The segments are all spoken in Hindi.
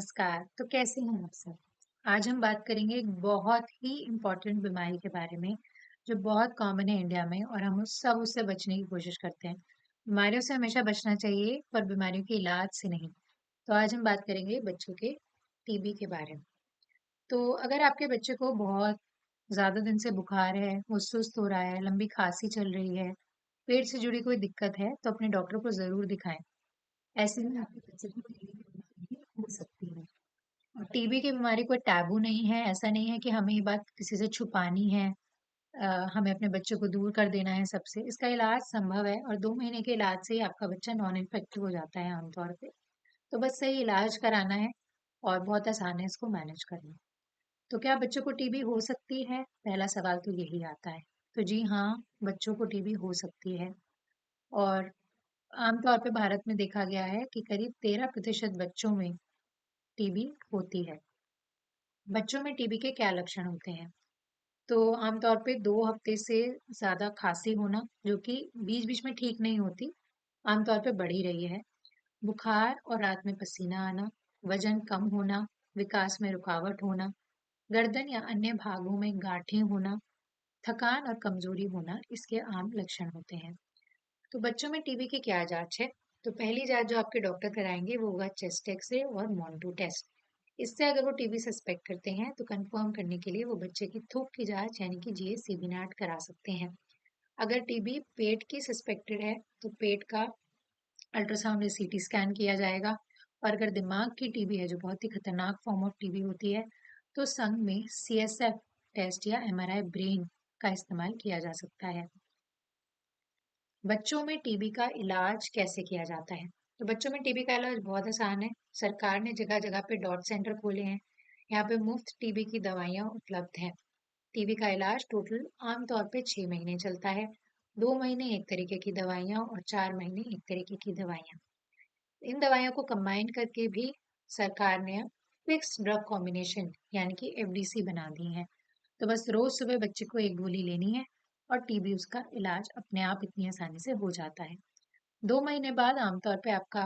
नमस्कार। तो कैसे हैं आप सब? आज हम बात करेंगे एक बहुत ही इम्पोर्टेंट बीमारी के बारे में, जो बहुत कॉमन है इंडिया में और हम उससे बचने की कोशिश करते हैं। बीमारियों से हमेशा बचना चाहिए, पर बीमारियों के इलाज से नहीं। तो आज हम बात करेंगे बच्चों के टीबी के बारे में। तो अगर आपके बच्चे को बहुत ज़्यादा दिन से बुखार है, वो सुस्त हो रहा है, लंबी खाँसी चल रही है, पेट से जुड़ी कोई दिक्कत है, तो अपने डॉक्टर को ज़रूर दिखाएँ। ऐसे में आपके बच्चे को टीबी की बीमारी हो सकती है। और टीबी की बीमारी कोई टैबू नहीं है, ऐसा नहीं है कि हमें ये बात किसी से छुपानी है, हमें अपने बच्चे को दूर कर देना है सबसे। इसका इलाज संभव है और 2 महीने के इलाज से ही आपका बच्चा नॉन इन्फेक्टिव हो जाता है आमतौर पे। तो बस सही इलाज कराना है और बहुत आसान है इसको मैनेज करना। तो क्या बच्चों को टीबी हो सकती है? पहला सवाल तो यही आता है। तो जी हाँ, बच्चों को टीबी हो सकती है और आमतौर पे भारत में देखा गया है कि करीब 13% बच्चों में टीबी होती है। बच्चों में टीबी के क्या लक्षण होते हैं? तो आमतौर पे 2 हफ्ते से ज़्यादा खाँसी होना, जो कि बीच-बीच में ठीक नहीं होती, आमतौर पे बढ़ ही रही है। बुखार और रात में पसीना आना, वज़न कम होना, विकास में रुकावट होना, गर्दन या अन्य भागों में गाँठें होना, थकान और कमज़ोरी होना इसके आम लक्षण होते हैं। तो बच्चों में टीबी की क्या जाँच है? तो पहली जाँच जो आपके डॉक्टर कराएँगे वो होगा चेस्ट एक्स-रे और मोन्टो टेस्ट। इससे अगर वो टीबी सस्पेक्ट करते हैं तो कंफर्म करने के लिए वो बच्चे की थूक की जाँच यानी कि जीएच-सीबी नैट करा सकते हैं। अगर टीबी पेट की सस्पेक्टेड है तो पेट का अल्ट्रासाउंड या सीटी स्कैन किया जाएगा और अगर दिमाग की टीबी है जो बहुत ही खतरनाक फॉर्म ऑफ टीबी होती है तो संग में सीएसएफ टेस्ट या एमआरआई ब्रेन का इस्तेमाल किया जा सकता है। बच्चों में टीबी का इलाज कैसे किया जाता है? तो बच्चों में टीबी का इलाज बहुत आसान है। सरकार ने जगह-जगह पे डॉट सेंटर खोले हैं। यहाँ पे मुफ्त टीबी की दवाइयाँ उपलब्ध हैं। टीबी का इलाज टोटल आमतौर पे 6 महीने चलता है। 2 महीने एक तरीके की दवाइयाँ और 4 महीने एक तरीके की दवाइयाँ। इन दवाइयों को कंबाइन करके भी सरकार ने अब फिक्स्ड ड्रग कॉम्बिनेशन यानी कि एफडीसी बना दी है। तो बस रोज सुबह बच्चे को एक गोली लेनी है और टीबी उसका इलाज अपने आप इतनी आसानी से हो जाता है। 2 महीने बाद आमतौर पे आपका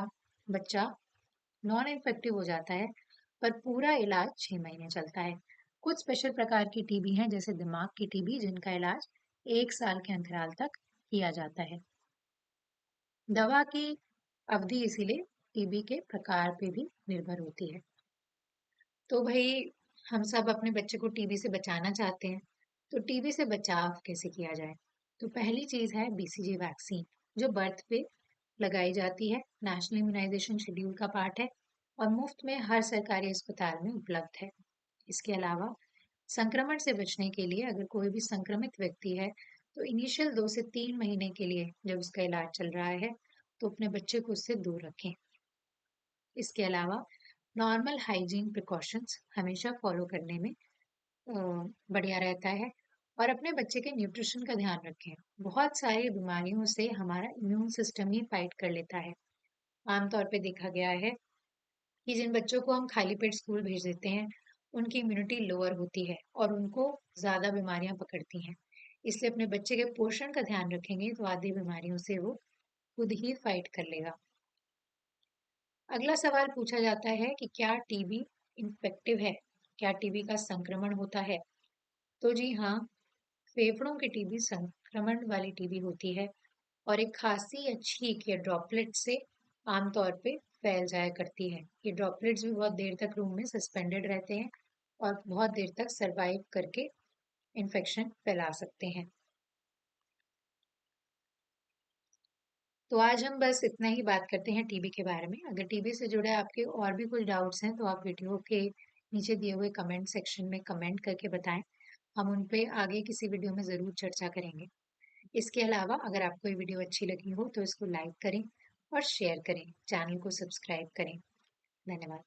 बच्चा नॉन इन्फेक्टिव हो जाता है, पर पूरा इलाज 6 महीने चलता है। कुछ स्पेशल प्रकार की टीबी हैं जैसे दिमाग की टीबी जिनका इलाज 1 साल के अंतराल तक किया जाता है। दवा की अवधि इसीलिए टीबी के प्रकार पे भी निर्भर होती है। तो भाई हम सब अपने बच्चे को टीबी से बचाना चाहते हैं। तो टीबी से बचाव कैसे किया जाए? तो पहली चीज है बीसीजी वैक्सीन जो बर्थ पे लगाई जाती है, नेशनल इम्यूनाइजेशन शेड्यूल का पार्ट है और मुफ्त में हर सरकारी अस्पताल में उपलब्ध है। इसके अलावा संक्रमण से बचने के लिए अगर कोई भी संक्रमित व्यक्ति है तो इनिशियल 2 से 3 महीने के लिए जब उसका इलाज चल रहा है तो अपने बच्चे को उससे दूर रखें। इसके अलावा नॉर्मल हाइजीन प्रिकॉशंस हमेशा फॉलो करने में बढ़िया रहता है और अपने बच्चे के न्यूट्रिशन का ध्यान रखें। बहुत सारी बीमारियों से हमारा इम्यून सिस्टम ही फाइट कर लेता है। आमतौर पे देखा गया है कि जिन बच्चों को हम खाली पेट स्कूल भेज देते हैं, उनकी इम्यूनिटी लोअर होती है और उनको ज़्यादा बीमारियां पकड़ती हैं। इसलिए अपने बच्चे के पोषण का ध्यान रखेंगे तो आधी बीमारियों से वो खुद ही फाइट कर लेगा। अगला सवाल पूछा जाता है कि क्या टीबी इन्फेक्टिव है? क्या टीबी का संक्रमण होता है? तो जी हाँ, फेफड़ों की टीबी संक्रमण वाली टीबी होती है और एक खांसी या छींक या ड्रॉपलेट से आमतौर पे फैल जाया करती है। ये ड्रॉपलेट्स भी बहुत देर तक रूम में सस्पेंडेड रहते हैं और बहुत देर तक सरवाइव करके इन्फेक्शन फैला सकते हैं। तो आज हम बस इतना ही बात करते हैं टीबी के बारे में। अगर टीबी से जुड़े आपके और भी कुछ डाउट्स हैं तो आप वीडियो के नीचे दिए हुए कमेंट सेक्शन में कमेंट करके बताएं। हम उन पे आगे किसी वीडियो में ज़रूर चर्चा करेंगे। इसके अलावा अगर आपको ये वीडियो अच्छी लगी हो तो इसको लाइक करें और शेयर करें, चैनल को सब्सक्राइब करें। धन्यवाद।